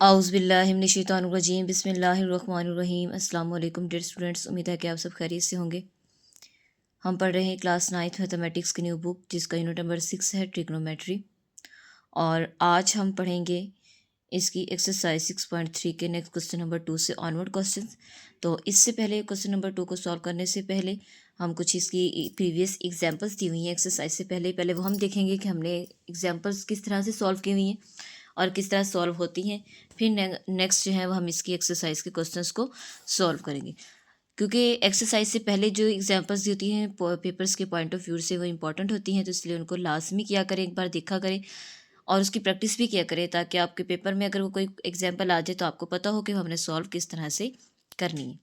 आउज़ुबिल्लाहिमिनश्शैतानिर्रजीम बिस्मिल्लाहिर्रहमानिर्रहीम अस्सलाम वालेकुम डियर स्टूडेंट्स। उम्मीद है कि आप सब खैरियत से होंगे। हम पढ़ रहे हैं क्लास 9th मैथमेटिक्स की न्यू बुक, जिसका यूनिट नंबर 6 है ट्रिग्नोमेट्री। और आज हम पढ़ेंगे इसकी एक्सरसाइज 6.3 के नेक्स्ट क्वेश्चन नंबर 2 से ऑनवर्ड क्वेश्चन। तो इससे पहले क्वेश्चन नंबर 2 को सॉल्व करने से पहले हम कुछ इसकी प्रीवियस एग्जांपल्स दी हुई हैं एक्सरसाइज से पहले वो हम देखेंगे कि हमने एग्जांपल्स किस तरह से सॉल्व की हुई हैं और किस तरह सॉल्व होती हैं। फिर नेक्स्ट जो है वो हम इसकी एक्सरसाइज के क्वेश्चंस को सॉल्व करेंगे, क्योंकि एक्सरसाइज से पहले जो एग्जांपल्स होती हैं पेपर्स के पॉइंट ऑफ व्यू से वो इंपॉर्टेंट होती हैं, तो इसलिए उनको लाजमी किया करें, एक बार देखा करें और उसकी प्रैक्टिस भी किया करें, ताकि आपके पेपर में अगर वो कोई एग्जाम्पल आ जाए तो आपको पता हो कि हमने सॉल्व किस तरह से करनी है।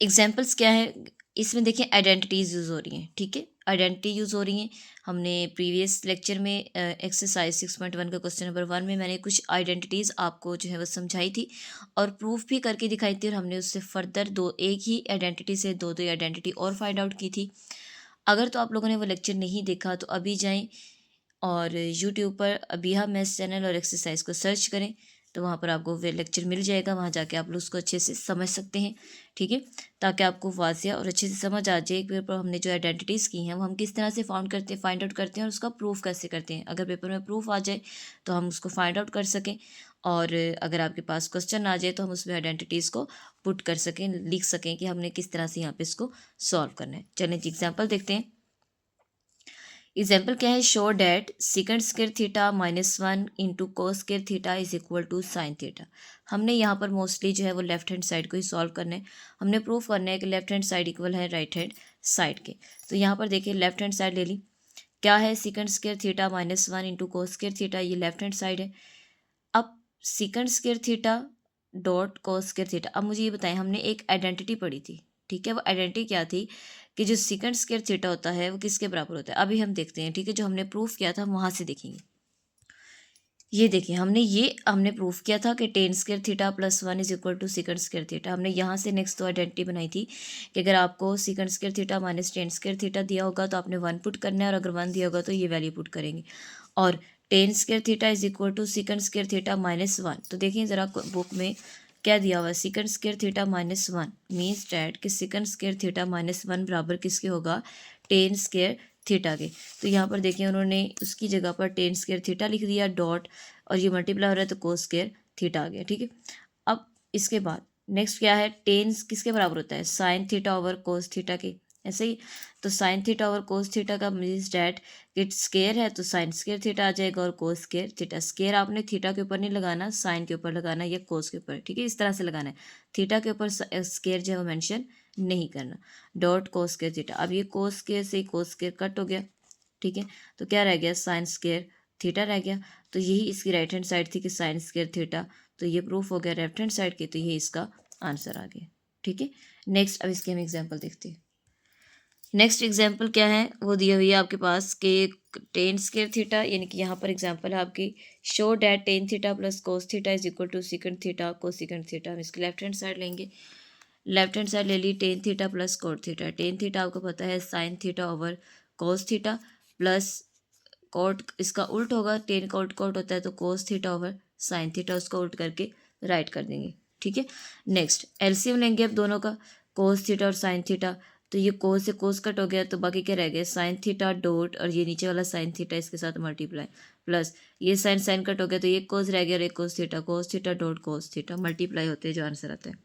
एग्जाम्पल्स क्या है इसमें, देखिए आइडेंटिटीज़ यूज़ हो रही हैं। ठीक है, आइडेंटिटी यूज़ हो रही हैं। हमने प्रीवियस लेक्चर में एक्सरसाइज 6.1 का क्वेश्चन नंबर 1 में मैंने कुछ आइडेंटिटीज़ आपको जो है वो समझाई थी और प्रूफ भी करके दिखाई थी, और हमने उससे फर्दर एक ही आइडेंटिटी से दो आइडेंटिटी और फाइंड आउट की थी। अगर तो आप लोगों ने वो लेक्चर नहीं देखा तो अभी जाएँ और यूट्यूब पर अबिहा मैथ्स चैनल और एक्सरसाइज को सर्च करें, तो वहाँ पर आपको वे लेक्चर मिल जाएगा। वहाँ जाके आप लोग उसको अच्छे से समझ सकते हैं। ठीक है, ताकि आपको वाज़िया और अच्छे से समझ आ जाए कि पेपर हमने जो आइडेंटिटीज़ की हैं वो हम किस तरह से फाइंड आउट करते हैं और उसका प्रूफ कैसे करते हैं। अगर पेपर में प्रूफ आ जाए तो हम उसको फाइंड आउट कर सकें, और अगर आपके पास क्वेश्चन आ जाए तो हम उसमें आइडेंटिटीज़ को पुट कर सकें, लिख सकें कि हमने किस तरह से यहाँ पे इसको सॉल्व करना है। चलें जी, एग्जाम्पल देखते हैं। एग्जाम्पल क्या है, show that second square theta -1 into cos square theta is equal to sine theta. हमने यहाँ पर मोस्टली जो है वो लेफ्ट हैंड साइड को ही सॉल्व करना है। हमने प्रूफ करना है कि लेफ्ट हैंड साइड इक्वल है राइट हैंड साइड के। तो यहाँ पर देखिए लेफ्ट हैंड साइड ले ली। क्या है, second square theta -1 into cos square theta, ये लेफ्ट हैंड साइड है। अब सेकंड स्क्वायर थीटा डॉट कोस स्क्वायर थीटा। अब मुझे ये बताएं, हमने एक आइडेंटिटी पढ़ी थी। ठीक है, वो आइडेंटिटी क्या थी कि जो सेकंड स्क्वायर थीटा होता है वो किसके बराबर होता है। अभी हम देखते हैं। ठीक है, जो हमने प्रूफ किया था हम वहाँ से देखेंगे। ये देखिए, हमने प्रूफ किया था कि tan square theta +1 is equal to second square theta. हमने यहाँ से नेक्स्ट तो आइडेंटिटी बनाई थी कि अगर आपको second square theta minus tan square theta दिया होगा तो आपने 1 पुट करना है, और अगर 1 दिया होगा तो ये वैल्यू पुट करेंगे। और tan square theta is equal to second square theta -1। तो देखिए ज़रा बुक में क्या दिया हुआ है, second square theta -1 means that कि सेकंड स्क्वायर थीटा -1 बराबर किसके होगा, टेन स्क्वायर थीटा के। तो यहाँ पर देखिए उन्होंने उसकी जगह पर टेन स्क्वायर थीटा लिख दिया डॉट, और ये मल्टीप्लाई हो रहा है तो कोस स्क्वायर थीटा आ गया। ठीक है, अब इसके बाद नेक्स्ट क्या है, टेन किसके बराबर होता है, sine theta over cos theta के। ऐसे ही तो sign theta over cos theta का मीन्स डैट कि स्केयर है तो साइन स्केयर थीटा आ जाएगा, और कोस स्केयर थीटा। स्केयर आपने थीटा के ऊपर नहीं लगाना, साइन के ऊपर लगाना या कोस के ऊपर। ठीक है, इस तरह से लगाना है। थीटा के ऊपर स्केयर जो है वो मेंशन नहीं करना। डॉट कोस स्केयर थीटा। अब ये कोस स्केयर से कोस स्केयर कट हो गया। ठीक है, तो क्या रह गया, साइन स्केयर थीटा रह गया। तो यही इसकी राइट हैंड साइड थी कि साइन स्केयर थीटा। तो ये प्रूफ हो गया लेफ्ट हैंड साइड के, तो ये इसका आंसर आ गया। ठीक है, नेक्स्ट अब इसके हम एग्जाम्पल देखते हैं। नेक्स्ट एग्जाम्पल क्या है, वो दिया हुई है आपके पास कि टेन स्केयर थीटा, यानी कि यहाँ पर एग्जाम्पल है आपकी, show that tan theta plus cos theta is equal to secant theta cosecant theta. हम इसकी लेफ्ट हैंड साइड लेंगे। लेफ्ट हैंड साइड ले ली, tan theta plus cot theta. Tan theta आपको पता है sine theta over cos theta, plus cot इसका उल्ट होगा, टेन का उल्ट कोट होता है तो कोस थीटा ओवर साइन थीटा, उसको उल्ट करके राइट कर देंगे। ठीक है, नेक्स्ट एलसीएम लेंगे अब दोनों का, कोस थीटा और साइन थीटा। तो ये कोस से कोस कट हो गया, तो बाकी क्या रह गया, साइन थीटा डॉट, और ये नीचे वाला साइन थीटा इसके साथ मल्टीप्लाई, प्लस ये साइन साइन कट हो गया तो ये कोस रह गया और एक cos theta dot cos theta multiply होते हैं, जो आंसर आता है।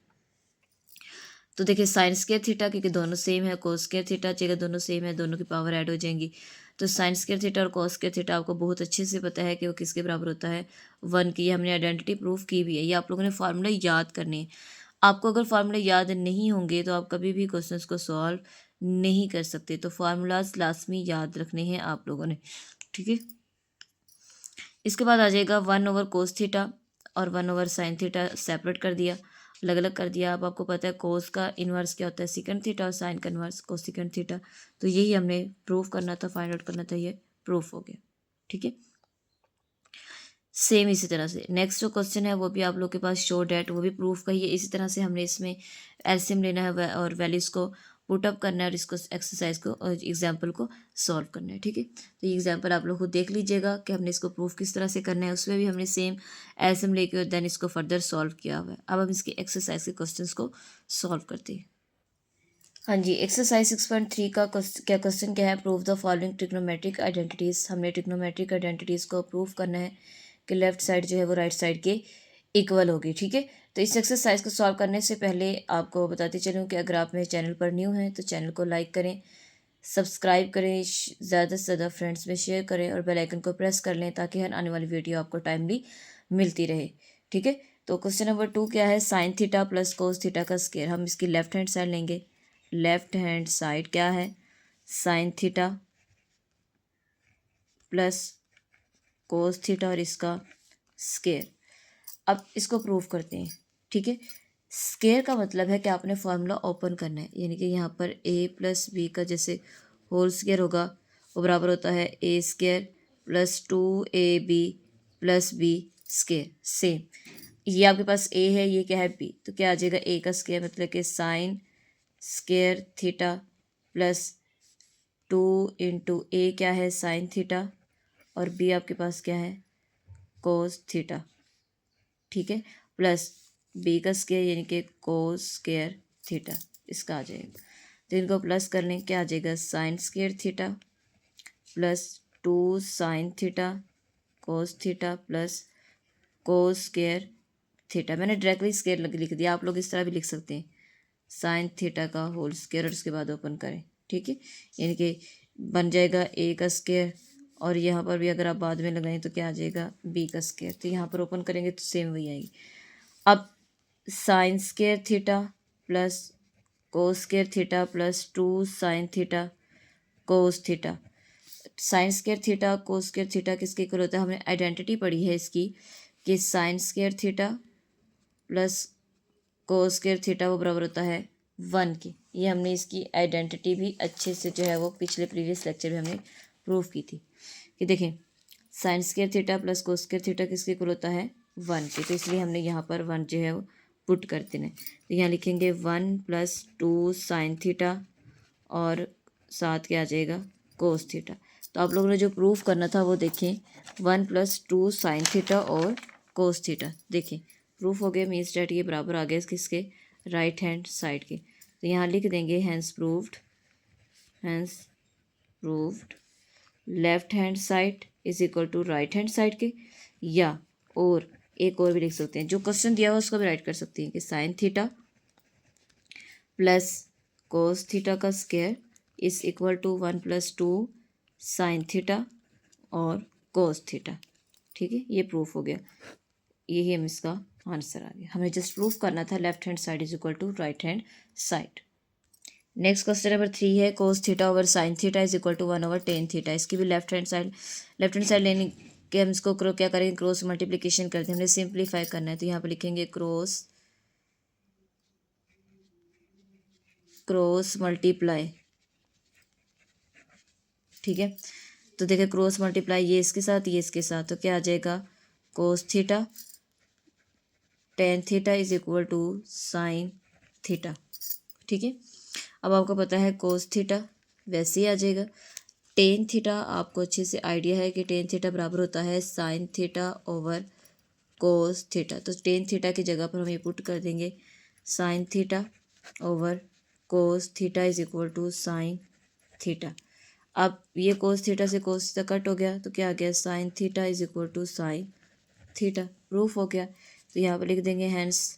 तो देखिए साइन स्क्वायर थीटा, क्योंकि दोनों सेम है, कोस स्क्वायर थीटा चाहिए, दोनों सेम है, दोनों की पावर ऐड हो जाएंगी। तो साइन स्क्वायर थीटा और कोस स्क्वायर थीटा आपको बहुत अच्छे से पता है कि वो किसके बराबर होता है, 1 की। ये हमने आइडेंटिटी प्रूफ की भी है। ये आप लोगों ने फार्मूला याद करने हैं। आपको अगर फार्मूला याद नहीं होंगे तो आप कभी भी क्वेश्चंस को सॉल्व नहीं कर सकते। तो फार्मूलाज लाजमी याद रखने हैं आप लोगों ने। ठीक है, इसके बाद आ जाएगा 1 ओवर कोस थीटा और 1 ओवर साइन थीटा, सेपरेट कर दिया, अलग अलग कर दिया। अब आपको पता है कोस का इन्वर्स क्या होता है, सेकंड थीटा, और साइन का इन्वर्स कोस सेकंड थीटा। तो यही हमने प्रूफ करना था, फाइंड आउट करना था, ये प्रूफ हो गया। ठीक है, सेम इसी तरह से नेक्स्ट जो क्वेश्चन है वो भी आप लोग के पास शो डैट, वो भी प्रूफ का ही है। इसी तरह से हमने इसमें एलसीएम लेना है और वैल्यूज़ को पुटअप करना है और इसको एक्सरसाइज को और एग्जाम्पल को सॉल्व करना है। ठीक है, तो ये एग्जाम्पल आप लोग खुद देख लीजिएगा कि हमने इसको प्रूफ किस तरह से करना है। उसमें भी हमने सेम एज हम लेके और देन इसको फर्दर सॉल्व किया हुआ है। अब हम इसके एक्सरसाइज के क्वेश्चंस को सॉल्व करते हैं। हाँ जी, एक्सरसाइज 6.3 का क्वेश्चन क्या है, prove the following trigonometric identities. हमने ट्रिग्नोमेट्रिक आइडेंटिटीज़ को प्रूव करना है कि लेफ्ट साइड जो है वो राइट साइड के इक्वल होगी। ठीक है, तो इस एक्सरसाइज को सॉल्व करने से पहले आपको बताते चलूँ कि अगर आप मेरे चैनल पर न्यू हैं तो चैनल को लाइक करें, सब्सक्राइब करें, ज़्यादा से ज़्यादा फ्रेंड्स में शेयर करें और बेल आइकन को प्रेस कर लें ताकि हर आने वाली वीडियो आपको टाइमली मिलती रहे। ठीक है, तो क्वेश्चन नंबर 2 क्या है, sine theta plus cos theta का स्क्वायर। हम इसकी लेफ्ट हैंड साइड लेंगे। लेफ्ट हैंड साइड क्या है, sine theta plus cos theta और इसका स्क्वायर। अब इसको प्रूव करते हैं। ठीक है, स्क्वायर का मतलब है कि आपने फार्मूला ओपन करना है, यानी कि यहाँ पर a प्लस बी का जैसे होल स्क्वायर होगा वो बराबर होता है a square plus 2ab plus B square. Same ये आपके पास a है, ये क्या है b, तो क्या आ जाएगा a का स्क्वायर मतलब कि sign square theta plus 2 into a क्या है साइन थीटा और b आपके पास क्या है कोस थीटा। ठीक है, प्लस बी का स्क्वायर यानी कि कोस स्क्वायर थीटा इसका आ जाएगा। तो इनको प्लस कर लें, क्या आ जाएगा sine square theta plus 2 sine theta cos theta plus cos square theta. मैंने डायरेक्टली स्क्वायर लिख दिया, आप लोग इस तरह भी लिख सकते हैं, साइन थीटा का होल स्क्वायर और उसके बाद ओपन करें। ठीक है, यानी कि बन जाएगा ए का स्क्वायर और यहाँ पर भी अगर आप बाद में लगाएं तो क्या आ जाएगा बी का स्क्वायर। तो यहाँ पर ओपन करेंगे तो सेम वही आएगी। अब sign square theta plus cos square theta plus 2 sine theta cos theta. Sign square theta cos square theta किसके इक्वल होता है, हमने आइडेंटिटी पढ़ी है इसकी कि sign square theta plus cos square theta वो बराबर होता है 1 के। ये हमने इसकी आइडेंटिटी भी अच्छे से जो है वो पिछले प्रीवियस लेक्चर में हमने प्रूव की थी कि देखें sign square theta plus cos square theta किसके इक्वल होता है 1 के। तो इसलिए हमने यहाँ पर 1 जो है वो पुट कर देना है। तो यहाँ लिखेंगे 1 प्लस 2 साइन थीटा और साथ क्या आ जाएगा कोस थीटा। तो आप लोगों ने जो प्रूफ करना था वो देखें 1 प्लस 2 साइन थीटा और कोस थीटा। देखें प्रूफ हो गया, मीन्स डेट ये बराबर आ गया किसके राइट हैंड साइड के। तो यहाँ लिख देंगे hence proved left hand side is equal to right hand side के, या और एक और भी लिख सकते हैं, जो क्वेश्चन दिया हुआ उसको भी राइट कर सकते हैं कि sine theta plus cos theta का square is equal to 1 plus 2 sine theta और कोस थीटा। ठीक है, ये प्रूफ हो गया, यही हम इसका आंसर आ गया। हमें जस्ट प्रूफ करना था left hand side is equal to right hand side. Next question number 3 है cos theta over sine theta is equal to 1 over tan theta. इसकी भी लेफ्ट हैंड साइड लेने के हम इसको क्या करेंगे क्रॉस मल्टीप्लिकेशन करते हैं, हमने सिंप्लीफाई करना है। तो यहाँ पर लिखेंगे क्रॉस मल्टीप्लाई। ठीक है, तो देखिए क्रॉस मल्टीप्लाई ये इसके साथ ये इसके साथ, तो क्या आ जाएगा cos theta tan theta is equal to sine theta. ठीक है, अब आपको पता है कोस थीटा वैसे ही आ जाएगा। टेन थीटा आपको अच्छे से आइडिया है कि टेन थीटा बराबर होता है sine theta over cos theta. तो टेन थीटा की जगह पर हम ये पुट कर देंगे sine theta over cos theta is equal to sine theta. अब ये कोस थीटा से कोस थीटा कट हो गया तो क्या आ गया sine theta is equal to sine theta. Proof हो गया। तो यहाँ पर लिख देंगे हैंस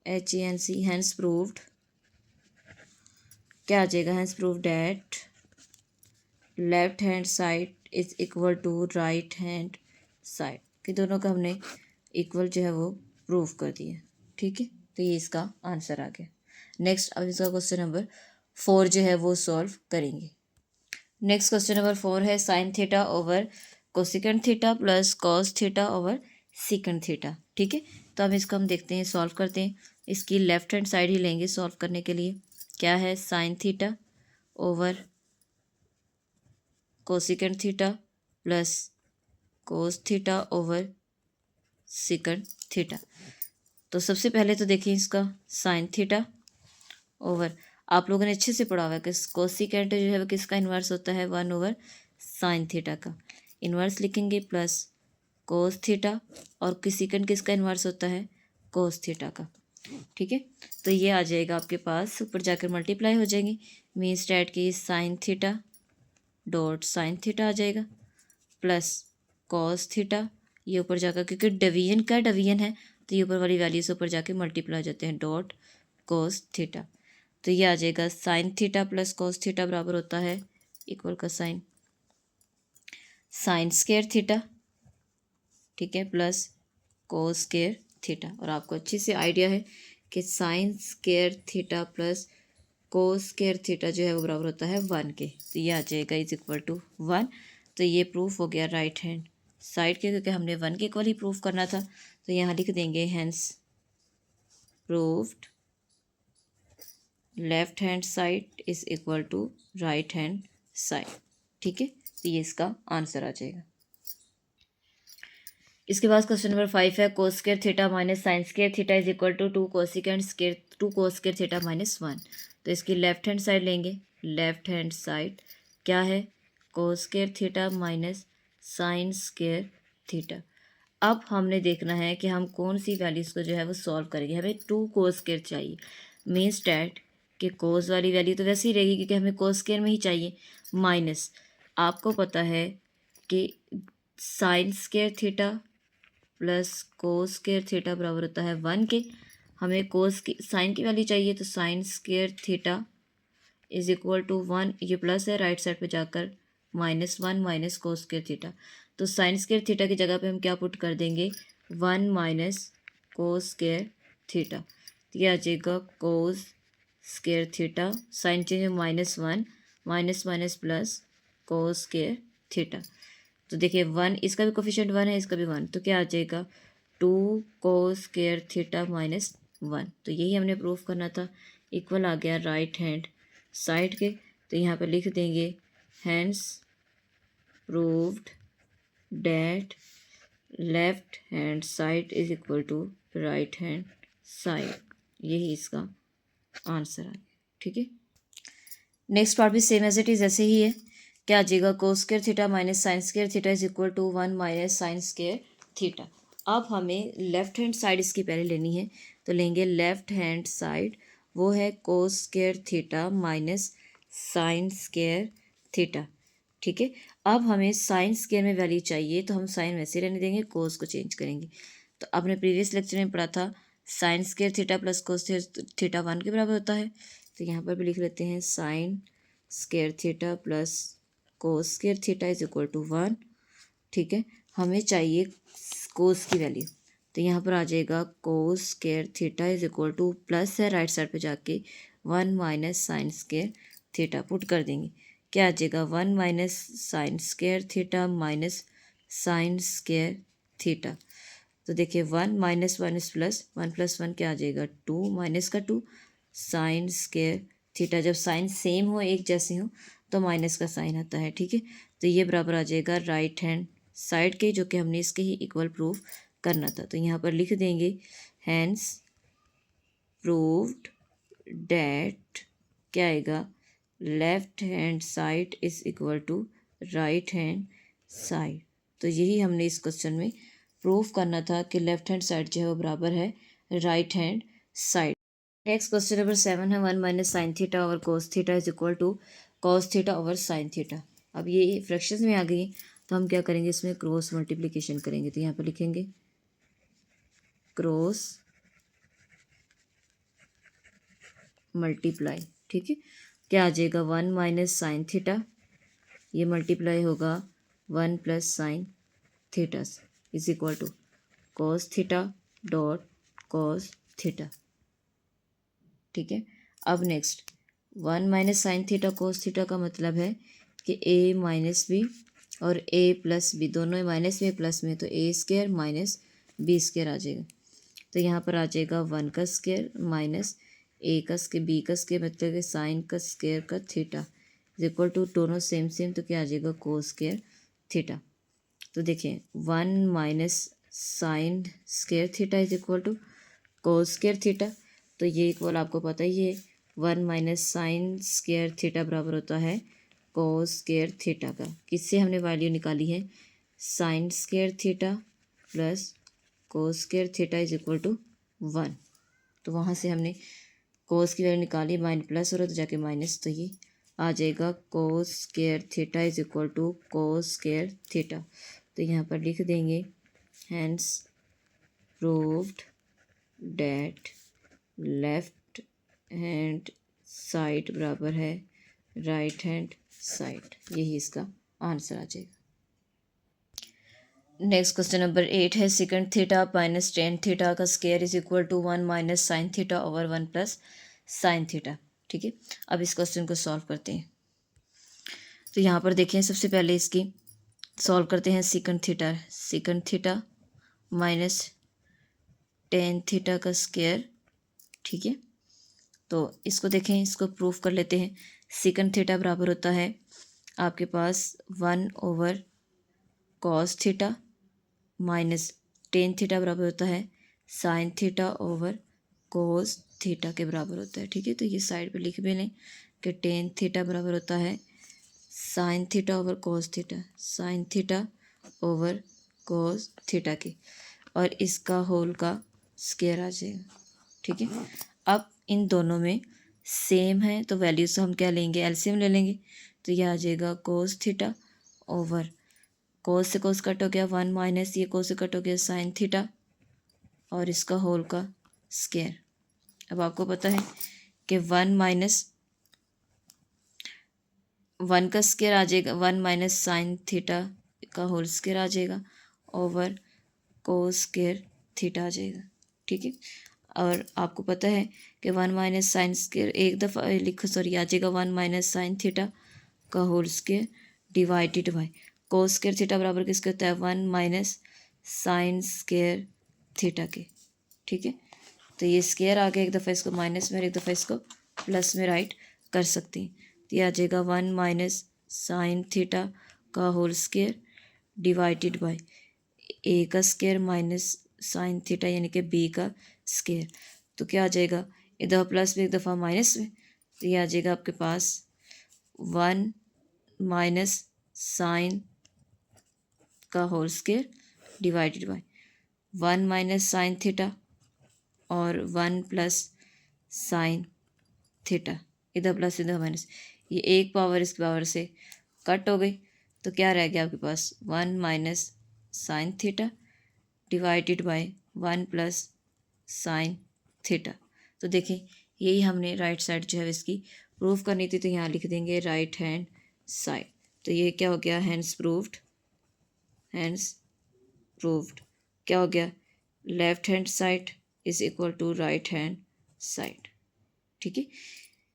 HENC हैंस प्रूव्ड, क्या आ जाएगा hence proved that left hand side is equal to right hand side, कि दोनों का हमने इक्वल जो है वो प्रूव कर दिया। ठीक है, तो ये इसका आंसर आ गया। नेक्स्ट अब इसका क्वेश्चन नंबर 4 जो है वो सॉल्व करेंगे। नेक्स्ट क्वेश्चन नंबर 4 है sine theta over cosecant theta plus cos theta over secant theta. ठीक है, तो अब इसको हम देखते हैं सॉल्व करते हैं। इसकी लेफ्ट हैंड साइड ही लेंगे सॉल्व करने के लिए। क्या है sine theta over cosecant theta plus cos theta over secant theta. तो सबसे पहले तो देखिए इसका साइन थीटा ओवर, आप लोगों ने अच्छे से पढ़ा हुआ है कि कोसिकेंट जो है वो किसका इन्वर्स होता है, 1 ओवर साइन थीटा का। इन्वर्स लिखेंगे प्लस कोस थीटा, और कोसिकेंट किसका इन्वर्स होता है, कोस थीटा का। ठीक है, तो ये आ जाएगा आपके पास, ऊपर जाकर मल्टीप्लाई हो जाएंगे, मीन्स डैट की sine theta dot sine theta आ जाएगा प्लस कॉस थीटा, ये ऊपर जाकर, क्योंकि डिवीजन का डिवीजन है तो ये ऊपर वाली वैल्यू से ऊपर जाके मल्टीप्लाई हो जाते हैं, डॉट कोस थीटा। तो ये आ जाएगा sine theta plus cos theta बराबर होता है इक्वल का साइन स्क्वायर थीटा, ठीक है, प्लस कोस स्क्वायर थीटा। और आपको अच्छे से आइडिया है कि sign square theta plus cos square theta जो है वो बराबर होता है 1 के। तो ये आ जाएगा इज इक्वल टू 1। तो ये प्रूफ हो गया राइट हैंड साइड के, क्योंकि हमने 1 के इक्वल ही प्रूफ करना था। तो यहाँ लिख देंगे hence proved left hand side is equal to right hand side. ठीक है, तो ये इसका आंसर आ जाएगा। इसके बाद क्वेश्चन नंबर 5 है cos square theta minus sine square theta is equal to 2 cosecant square 2 cos square theta minus 1। तो इसकी लेफ्ट हैंड साइड लेंगे, लेफ्ट हैंड साइड क्या है, cos square theta minus sine square theta. अब हमने देखना है कि हम कौन सी वैल्यूज़ को जो है वो सॉल्व करेंगे। हमें 2 कोस स्क्वायर चाहिए, मीन्स डैट कि कोस वाली वैल्यू तो वैसे ही रहेगी क्योंकि हमें कोस स्क्वायर में ही चाहिए, माइनस आपको पता है कि sign square theta plus cos square theta बराबर होता है 1 के। हमें कोस की साइन की वैल्यू चाहिए, तो sine square theta is equal to 1, ये प्लस है राइट साइड पे जाकर -1 माइनस कोस स्क्वायर थीटा। तो साइन स्क्वायर थीटा की जगह पे हम क्या पुट कर देंगे, 1 माइनस कोस स्क्वायर थीटा। तो ये आ जाएगा cos square theta, sign change -1 minus minus plus cos square theta. तो देखिए 1, इसका भी कोफिशिएंट 1 है, इसका भी 1, तो क्या आ जाएगा 2 कोस स्क्वायर थीटा माइनस 1। तो यही हमने प्रूफ करना था, इक्वल आ गया राइट हैंड साइड के। तो यहाँ पर लिख देंगे hence proved that left hand side is equal to right hand side. यही इसका आंसर है। ठीक है, नेक्स्ट पार्ट भी सेम एज इट इज ऐसे ही है। क्या आ जाएगा cos square theta minus sine square theta is equal to 1 minus sine square theta. अब हमें लेफ्ट हैंड साइड इसकी पहले लेनी है, तो लेंगे लेफ्ट हैंड साइड, वो है cos square theta minus sine square theta. ठीक है, अब हमें साइन स्क्वायर में वैल्यू चाहिए, तो हम साइन वैसे रहने देंगे, कोस को चेंज करेंगे। तो आपने प्रीवियस लेक्चर में पढ़ा था sign square theta plus cos theta 1 के बराबर होता है। तो यहाँ पर भी लिख लेते हैं sine square theta plus cos square theta is equal to 1। ठीक है, हमें चाहिए कोस की वैल्यू, तो यहाँ पर आ जाएगा cos square theta is equal two plus है राइट साइड पे जाके 1 minus sine square theta put कर देंगे। क्या आ जाएगा 1 minus sine square theta minus sine square theta. तो देखिए 1 माइनस 1 इज प्लस 1 प्लस 1 क्या आ जाएगा 2 माइनस का 2 साइन स्क्वायर थीटा। जब साइन सेम हो, एक जैसे हो, तो माइनस का साइन आता है। ठीक है, तो ये बराबर आ जाएगा राइट हैंड साइड के, जो कि हमने इसके ही इक्वल प्रूफ करना था। तो यहाँ पर लिख देंगे हैंस प्रूव्ड डैट क्या आएगा, left hand side is equal to right hand side. तो यही हमने इस क्वेश्चन में प्रूफ करना था कि लेफ्ट हैंड साइड जो है वो बराबर है right hand side. Next question number 7 है 1 minus sine theta over cos theta is equal to cos theta over sine theta. अब ये फ्रैक्शंस में आ गई, तो हम क्या करेंगे, इसमें क्रॉस मल्टीप्लिकेशन करेंगे। तो यहाँ पर लिखेंगे क्रॉस मल्टीप्लाई। ठीक है, क्या आ जाएगा 1 माइनस साइन थीटा, ये मल्टीप्लाई होगा 1 plus sine theta is equal to cos theta dot cos theta. ठीक है, अब next 1 minus sine theta cos theta का मतलब है कि ए माइनस बी और ए प्लस बी, दोनों माइनस में प्लस में, तो A square minus B square आ जाएगा। तो यहाँ पर आ जाएगा 1 का स्क्वायर माइनस ए का स्क्वायर बी का स्क्वायर, मतलब कि साइन का स्क्वायर का थीटा इज इक्वल टू, दोनों सेम सेम, तो क्या आ जाएगा कोस स्क्वायर थीटा। तो देखें 1 minus sine square theta is equal to cos square theta. तो ये इक्वल आपको पता ही है 1 माइनस साइन स्क्वायर थीटा बराबर होता है कोस स्क्वायर थीटा का। किससे हमने वैल्यू निकाली है? Sine square theta plus cos square theta is equal to 1। तो वहाँ से हमने कोस की वैल्यू निकाली, माइनस प्लस हो रहा तो जाके माइनस, तो ये आ जाएगा cos square theta is equal to cos square theta. तो यहाँ पर लिख देंगे hence proved that left hand side बराबर है राइट हैंड साइड। यही इसका आंसर आ जाएगा। नेक्स्ट क्वेश्चन नंबर 8 है secant theta minus tan theta का square is equal to 1 minus sine theta over 1 plus sine theta. ठीक है, अब इस क्वेश्चन को सॉल्व करते हैं। तो यहाँ पर देखें, सबसे पहले इसकी सॉल्व करते हैं second theta minus tan theta का स्क्वायर। ठीक है, तो इसको देखें, इसको प्रूफ कर लेते हैं। सेकंड थीटा बराबर होता है आपके पास 1 over cos theta minus tan theta बराबर होता है sine theta over cos theta के बराबर होता है। ठीक है, तो ये साइड पे लिख भी लें कि टेन थीटा बराबर होता है sine theta over cos theta, sign theta over cos theta के, और इसका होल का स्क्वायर आ जाएगा। ठीक है, अब इन दोनों में सेम है तो वैल्यूज हम क्या लेंगे? एलसीएम ले लेंगे। तो यह आ जाएगा कोस थीटा ओवर कोस से कोस कट हो गया 1 माइनस ये कोस से कट हो गया साइन थीटा और इसका होल का स्क्वायर। अब आपको पता है कि 1 माइनस 1 का स्क्वायर आ जाएगा 1 माइनस साइन थीटा का होल स्क्वायर आ जाएगा ओवर कोस स्क्वायर थीटा आ जाएगा। ठीक है, और आपको पता है कि 1 माइनस साइन स्क्वायर एक दफ़ा लिखो, सॉरी, आ जाएगा 1 माइनस साइन थीटा का whole square divided by cos square theta बराबर किसके होता है? 1 माइनस साइन स्क्वायर थीटा के। ठीक है, तो ये स्क्वायर आ गया, एक दफ़ा इसको माइनस में और एक दफ़ा इसको प्लस में राइट कर सकते हैं। तो ये आ जाएगा 1 माइनस साइन थीटा का होल स्क्वायर डिवाइडेड बाय ए का स्क्वायर माइनस साइन थीटा यानी कि बी का स्क्वायर। तो क्या आ जाएगा? एक दफ़ा प्लस में एक दफ़ा माइनस में, तो ये आ जाएगा आपके पास 1 माइनस साइन का whole square divided by 1 minus sine theta और 1 प्लस साइन थीटा, इधर प्लस इधर माइनस, ये एक पावर इस पावर से कट हो गई। तो क्या रह गया आपके पास? 1 minus sine theta divided by 1 plus sine theta. तो देखें, यही हमने राइट साइड जो है इसकी प्रूफ करनी थी, तो यहाँ लिख देंगे राइट हैंड साइड। तो ये क्या हो गया? हैंड्स प्रूव्ड क्या हो गया? Left hand side is equal to right hand side. ठीक है,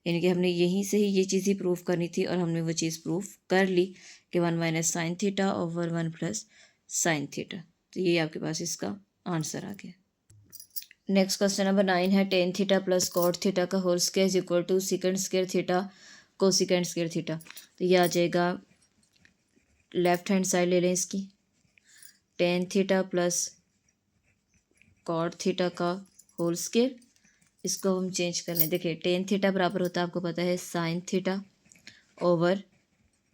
यानी कि हमने यहीं से ही ये चीज़ ही प्रूफ करनी थी और हमने वो चीज़ प्रूफ कर ली कि 1 minus sine theta over 1 plus sine theta. तो ये आपके पास इसका आंसर आ गया। नेक्स्ट क्वेश्चन नंबर 9 है tan theta plus cot theta का whole square is equal to second square theta cosecant square theta. तो ये आ जाएगा, लेफ्ट हैंड साइड ले लें इसकी, tan theta plus cot theta का होल स्क्वायर, इसको हम चेंज कर लें। देखिए, टेन थीटा बराबर होता है आपको पता है sine theta over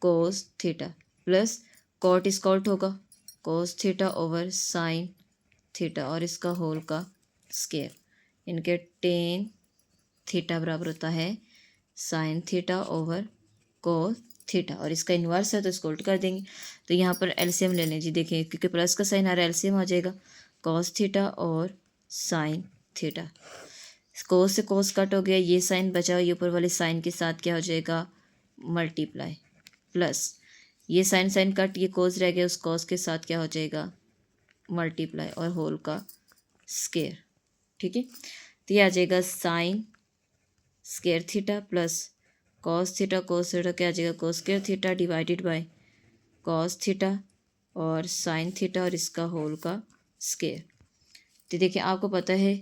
cos theta plus cot इस कॉट होगा cos theta over sine theta और इसका होल का स्क्वायर, इनके टेन थीटा बराबर होता है sine theta over cos theta और इसका इन्वर्स है तो इसको उल्ट कर देंगे। तो यहाँ पर एलसीएम ले लें जी। देखिए, क्योंकि प्लस का साइन आ रहा है एलसीएम आ जाएगा कॉस थीटा और साइन थीटा। कोस से कोस कट हो गया, ये साइन बचा, ये ऊपर वाले साइन के साथ क्या हो जाएगा? मल्टीप्लाई, प्लस ये साइन साइन कट, ये कोस रह गया, उस कोस के साथ क्या हो जाएगा? मल्टीप्लाई और होल का स्क्वायर। ठीक है, तो ये आ जाएगा sine square theta plus cos theta क्या आ जाएगा? Cos square theta divided by cos theta और साइन थीटा और इसका होल का स्क्वायर। तो देखिए, आपको पता है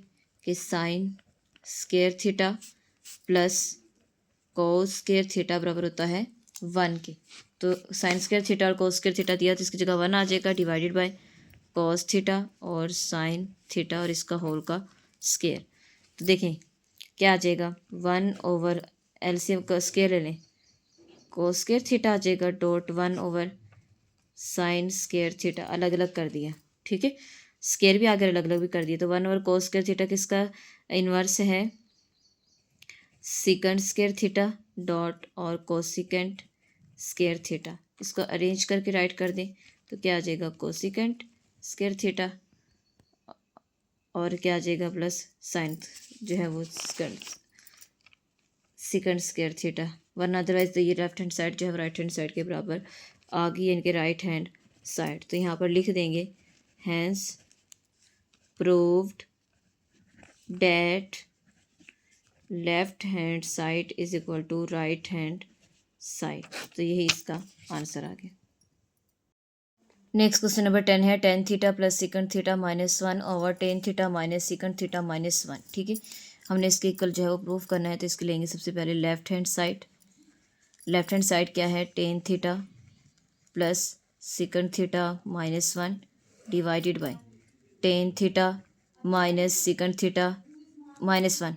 कि sign square theta plus cos square theta बराबर होता है 1 के। तो साइन स्क्वायर थीटा और कोस स्क्वायर थीटा दिया तो इसकी जगह 1 आ जाएगा डिवाइडेड बाय कॉस थीटा और साइन थीटा और इसका होल का स्क्वायर। तो देखें क्या आ जाएगा 1 ओवर एलसीएम का स्क्वायर ले लें, कोस स्क्वायर थीटा आ जाएगा dot 1 over sign square theta, अलग अलग कर दिया, ठीक है। स्क्वायर भी आगे अलग अलग भी कर दिया, तो 1 ओवर कोस स्क्वायर थीटा किसका इन्वर्स है, सिकेंड स्क्वायर थीटा डॉट और कोसिकेंट स्क्वायर थीटा। इसको अरेंज करके राइट कर दें तो क्या आ जाएगा कोसिकेंट स्क्वायर थीटा और क्या आ जाएगा प्लस साइन जो है वो सिकेंड स्क्वायर थीटा, वरना अदरवाइज तो ये लेफ्ट हैंड साइड जो है राइट हैंड साइड के बराबर आ गई इनके राइट हैंड साइड। तो यहाँ पर लिख देंगे hence proved that left hand side is equal to right hand side. तो यही इसका आंसर आ गया। नेक्स्ट क्वेश्चन नंबर 10 है tan theta plus second theta -1 over tan theta minus second theta -1, ठीक है। हमने इसके इक्वल जो है वो प्रूव करना है, तो इसके लेंगे सबसे पहले left hand side. Left hand side क्या है, tan theta plus second theta -1 divided by ten theta minus second theta -1।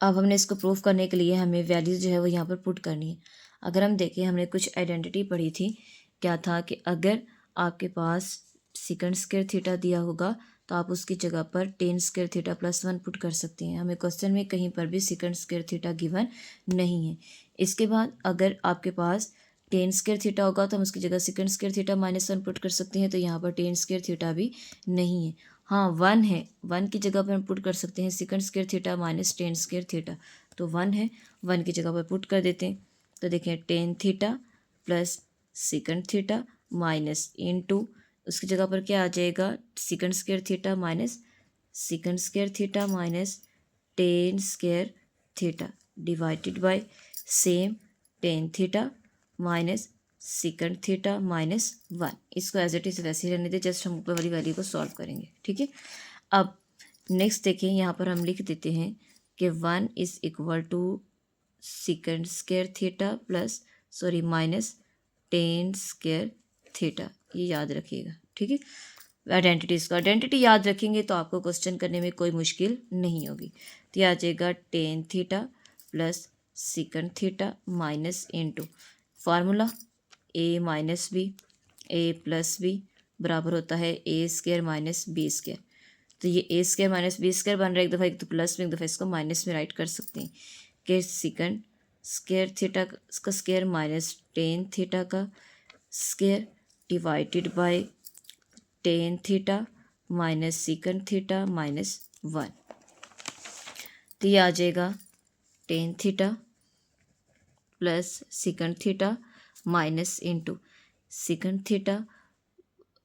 अब हमने इसको प्रूव करने के लिए हमें वैल्यूज जो है वो यहाँ पर पुट करनी है। अगर हम देखें, हमने कुछ आइडेंटिटी पढ़ी थी, क्या था कि अगर आपके पास सिकेंड स्क्वायर थीटा दिया होगा तो आप उसकी जगह पर टेन स्क्वायर थीटा +1 पुट कर सकते हैं। हमें क्वेश्चन में कहीं पर भी सिकेंड स्क्वायर थीटा गिवन नहीं है। इसके बाद अगर आपके पास टेन स्क्वायर थीटा होगा तो हम उसकी जगह सिकेंड स्क्वायर थीटा -1 पुट कर सकते हैं, तो यहाँ पर टेन स्क्वायर थीटा भी नहीं है। हाँ 1 है, 1 की जगह पर हम पुट कर सकते हैं second square theta minus tan square theta, तो 1 है, 1 की जगह पर पुट कर देते हैं। तो देखें tan theta plus second theta minus into उसकी जगह पर क्या आ जाएगा, second square theta minus second square theta minus tan square theta divided by same tan theta minus second theta -1। इसको एज इट इज़ वैसे ही रहने दें, जस्ट हम ऊपर वाली वैल्यू को सॉल्व करेंगे, ठीक है। अब नेक्स्ट देखें, यहाँ पर हम लिख देते हैं कि 1 is equal to second square theta plus minus tan square theta, ये याद रखिएगा, ठीक है। आइडेंटिटीज़ को आइडेंटिटी याद रखेंगे तो आपको क्वेश्चन करने में कोई मुश्किल नहीं होगी। तो यह आ जाएगा tan theta plus second theta minus into formula A minus B A plus B बराबर होता है A square minus B square. तो ये A square minus B square बन रहा है, एक दफ़ा एक तो प्लस में, एक दफ़ा इसको माइनस में राइट कर सकते हैं कि सिकेंड स्क्वायर थीटा का स्क्वायर माइनस टेन थीटा का square divided by ten theta minus second theta -1। तो ये आ जाएगा tan theta plus second theta minus into second theta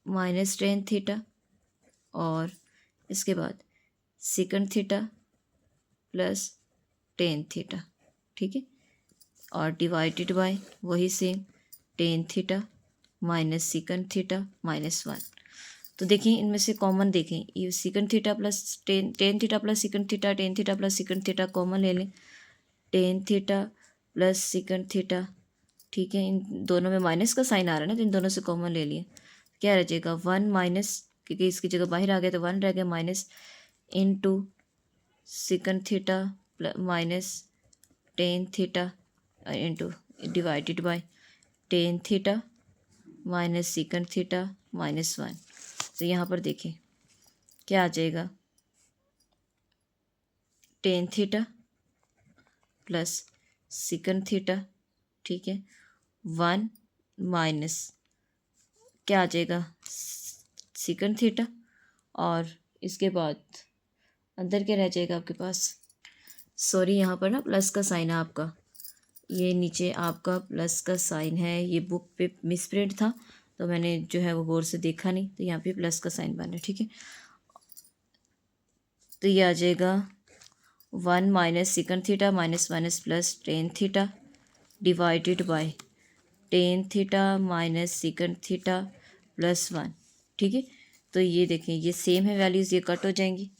minus tan theta और इसके बाद secant theta plus tan theta, ठीक है, और डिवाइडेड बाय वही same tan theta minus second theta -1। तो देखिए इनमें से कॉमन देखें, ये secant theta plus ten theta plus secant theta, tan theta plus secant theta common ले लें, ten theta plus secant theta, ठीक है। इन दोनों में माइनस का साइन आ रहा है ना, तो इन दोनों से कॉमन ले लिए, क्या रह जाएगा 1 माइनस, क्योंकि इसकी जगह बाहर आ गया तो 1 रह गया, minus into second theta minus tan theta into divided by ten theta minus second theta -1। तो यहाँ पर देखें क्या आ जाएगा, tan theta plus secant theta, ठीक है, 1 माइनस क्या आ जाएगा सिकेंड थीटा, और इसके बाद अंदर क्या रह जाएगा आपके पास, यहाँ पर ना प्लस का साइन है आपका, ये नीचे आपका प्लस का साइन है, ये बुक पे मिसप्रिंट था तो मैंने जो है वो गौर से देखा नहीं, तो यहाँ पे प्लस का साइन बना है, ठीक है। तो ये आ जाएगा 1 minus second theta minus plus tan theta divided by ten theta minus second theta +1, ठीक है। तो ये देखें ये सेम है वैल्यूज़, ये कट हो जाएंगी,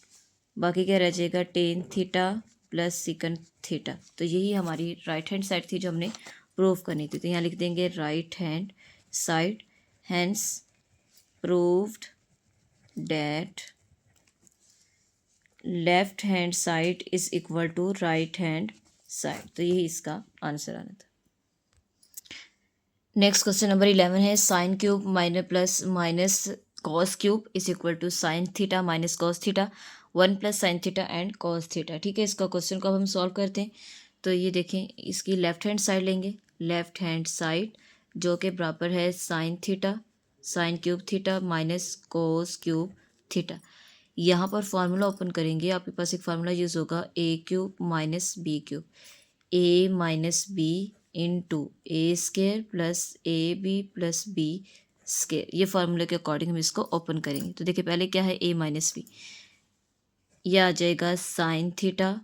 बाकी क्या रह जाएगा tan theta plus secant theta. तो यही हमारी राइट हैंड साइड थी जो हमने प्रूव करनी थी, तो यहाँ लिख देंगे right hand side, hence proved that left hand side is equal to right hand side. तो यही इसका आंसर आना था। नेक्स्ट क्वेश्चन नंबर 11 है sine cube minus cos cube is equal to sine theta minus cos theta 1 + sine theta and cos theta. ठीक है, इसका question को अब हम सॉल्व करते हैं। तो ये देखें, इसकी लेफ्ट हैंड साइड लेंगे, लेफ्ट हैंड साइड जो कि बराबर है sine theta sine cube theta minus cos cube theta. यहाँ पर फार्मूला ओपन करेंगे, आपके पास एक फार्मूला यूज़ होगा A cube minus B cube, A minus B into A square plus A B plus B square. ये फार्मूले के अकॉर्डिंग हम इसको ओपन करेंगे। तो देखिए पहले क्या है ए माइनस बी, यह आ जाएगा sine theta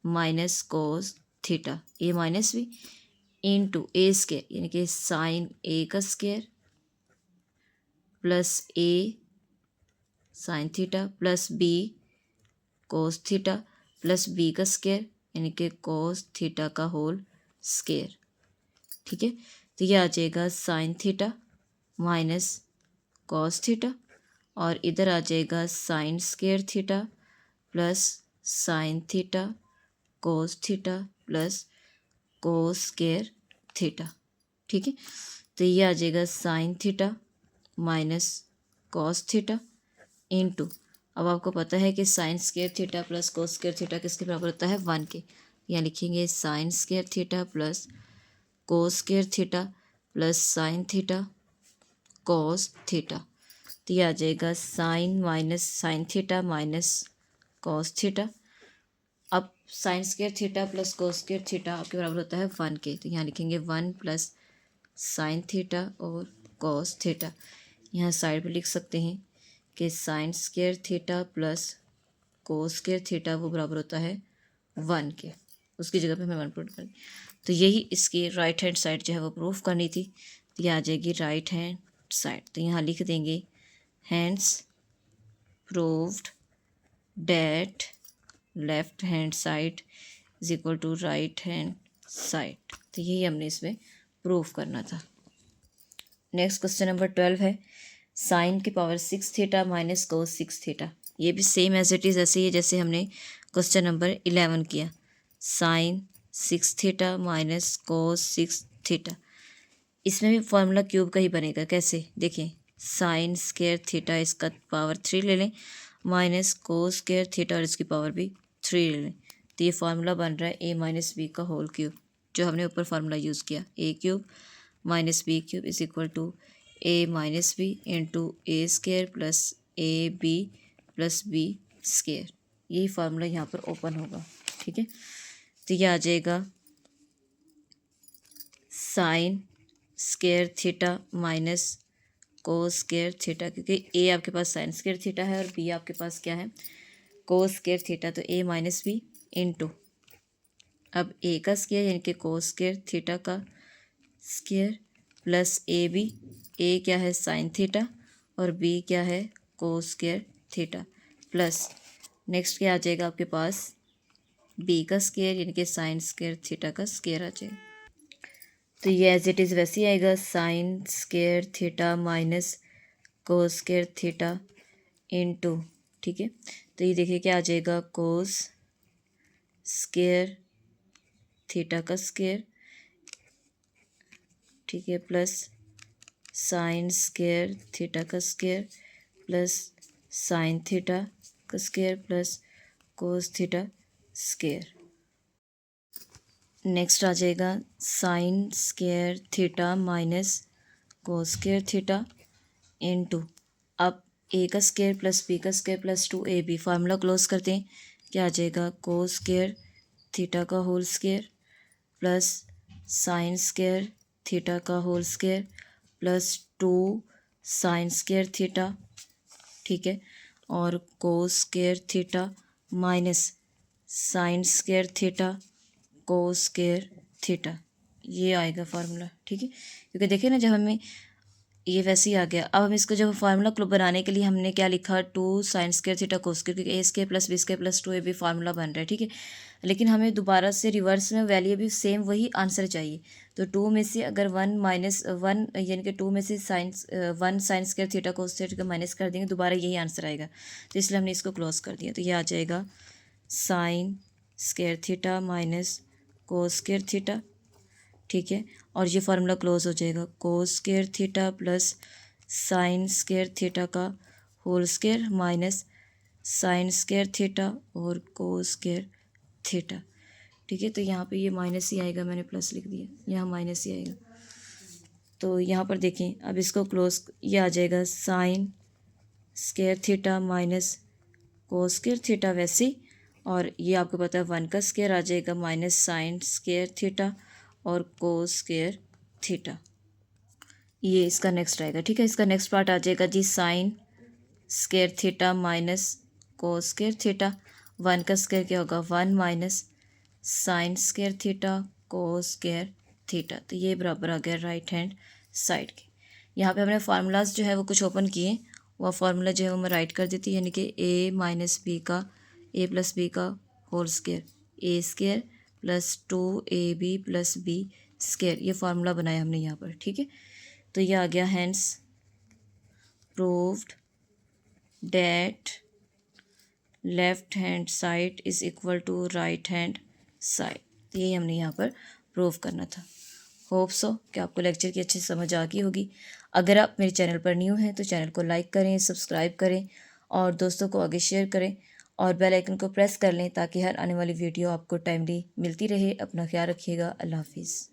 minus cos theta A minus B into A square यानी कि साइन ए का square plus A sine theta plus B cos theta plus B का स्केयर यानी कि कोस थीटा का होल स्केयर। ठीक है, तो ये आ जाएगा sine theta minus cos theta और इधर आ जाएगा sine square theta plus sine theta cos theta plus cos square theta. ठीक है, तो ये आ जाएगा sine theta minus cos theta into, अब आपको पता है कि sine square theta plus cos square theta किसके बराबर होता है 1 के। यहाँ लिखेंगे sine square theta plus cos square theta plus sine theta cos theta. तो ये आ जाएगा sine minus sine theta minus cos theta. अब sine square theta plus cos square theta आपके बराबर होता है 1 के। तो यहाँ लिखेंगे 1 प्लस साइन थीटा और कोस थीटा। यहाँ साइड पे लिख सकते हैं कि sine square theta plus cos square theta वो बराबर होता है 1 के, उसकी जगह पे हमें 1 पुट करें। तो यही इसकी राइट हैंड साइड जो है वो प्रूफ करनी थी। तो ये आ जाएगी राइट हैंड साइड। तो यहाँ लिख देंगे hence proved that left hand side is equal to right hand side. तो यही हमने इसमें प्रूफ करना था। नेक्स्ट क्वेश्चन नंबर 12 है साइन की power 6 theta minus cos 6 theta. ये भी सेम एज इट इज़ ऐसे ही है जैसे हमने क्वेश्चन नंबर 11 किया। Sine 6 theta minus cos 6 theta, इसमें भी फॉर्मूला क्यूब का ही बनेगा। कैसे देखिए, साइन स्केयर थीटा इसका पावर 3 ले लें माइनस कोस स्केयर थीटा और इसकी पावर भी 3 ले लें। तो ये फार्मूला बन रहा है ए माइनस बी का होल क्यूब, जो हमने ऊपर फार्मूला यूज़ किया A cube minus B cube is equal to A minus B into A square plus A B plus B square. यही फार्मूला यहाँ पर ओपन होगा। ठीक है, तो ये आ जाएगा sine square theta minus cos square theta, क्योंकि ए आपके पास साइन स्केयर थीटा है और बी आपके पास क्या है कोस स्केयर थीटा। तो ए माइनस बी इंटू, अब ए का स्केयर यानी कि कोस स्केयर थीटा का स्केयर प्लस ए बी, ए क्या है साइन थीटा और बी क्या है कोस स्केयर थीटा प्लस नेक्स्ट क्या आ जाएगा आपके पास बी का स्केयर यानी कि साइन स्केयर थीटा का स्केयर आ जाएगा। तो ये एज इट इज़ वैसे ही आएगा sine square theta minus cos square theta into. ठीक है, तो ये देखिए क्या आ जाएगा कोस स्केयर थीटा का स्केयर, ठीक है, प्लस साइन स्केयर थीटा का स्केयर प्लस साइन थीटा का square plus cos theta square. Next आ जाएगा sine square theta minus cos square theta into, अब ए का स्केयर प्लस बी का square plus 2ab formula close करते हैं। क्या आ जाएगा कोस स्केयर थीटा का whole square plus sine square theta का whole square plus 2 sine square theta, ठीक है, और cos square theta minus sine square theta cos square theta. ये आएगा फार्मूला। ठीक है, क्योंकि देखिए ना जब हमें ये वैसे ही आ गया। अब हम इसको जब फार्मूला क्लब बनाने के लिए हमने क्या लिखा 2 sine square theta cos square, क्योंकि A square plus B square plus 2ab formula बन रहा है। ठीक है, लेकिन हमें दोबारा से रिवर्स में वैल्यू भी सेम वही आंसर चाहिए। तो 2 में से अगर 1 माइनस 1 यानी कि 2 में से science 1 sign square theta cos theta minus कर देंगे, दोबारा यही आंसर आएगा। तो इसलिए हमने इसको क्लोज कर दिया। तो ये आ जाएगा sine square theta minus cos square theta, ठीक है। और ये फार्मूला क्लोज हो जाएगा, cos square theta plus sine square theta का whole square minus sine square theta और कोस स्क्वायर थीटा, ठीक है। तो यहाँ पे ये माइनस ही आएगा, मैंने प्लस लिख दिया, यहाँ माइनस ही आएगा। तो यहाँ पर देखें, अब इसको क्लोज, ये आ जाएगा sine square theta minus cos square theta वैसे ही, और ये आपको पता है 1 का स्क्वायर आ जाएगा माइनस साइन स्क्वायर थीटा और कोस स्क्वायर थीटा। ये इसका नेक्स्ट आएगा, ठीक है। इसका नेक्स्ट पार्ट आ जाएगा जी sine square theta minus cos square theta. 1 का स्क्वायर क्या होगा, 1 minus sine square theta cos square theta. तो ये बराबर आ गया राइट हैंड साइड के। यहाँ पे हमने फार्मूलाज जो है वो कुछ ओपन किए, वह फार्मूला जो है वो मैं राइट कर देती हूँ, यानी कि ए माइनस बी का ए प्लस बी का whole square, A square plus 2ab plus B square, ये फार्मूला बनाया हमने यहाँ पर, ठीक है। तो ये आ गया hence proved that left hand side is equal to right hand side. तो यही हमने यहाँ पर प्रूव करना था। होप सो कि आपको लेक्चर की अच्छी समझ आ गई होगी। अगर आप मेरे चैनल पर न्यू हैं तो चैनल को लाइक करें, सब्सक्राइब करें और दोस्तों को आगे शेयर करें और बेल आइकन को प्रेस कर लें ताकि हर आने वाली वीडियो आपको टाइमली मिलती रहे। अपना ख्याल रखिएगा। अल्लाह हाफिज़।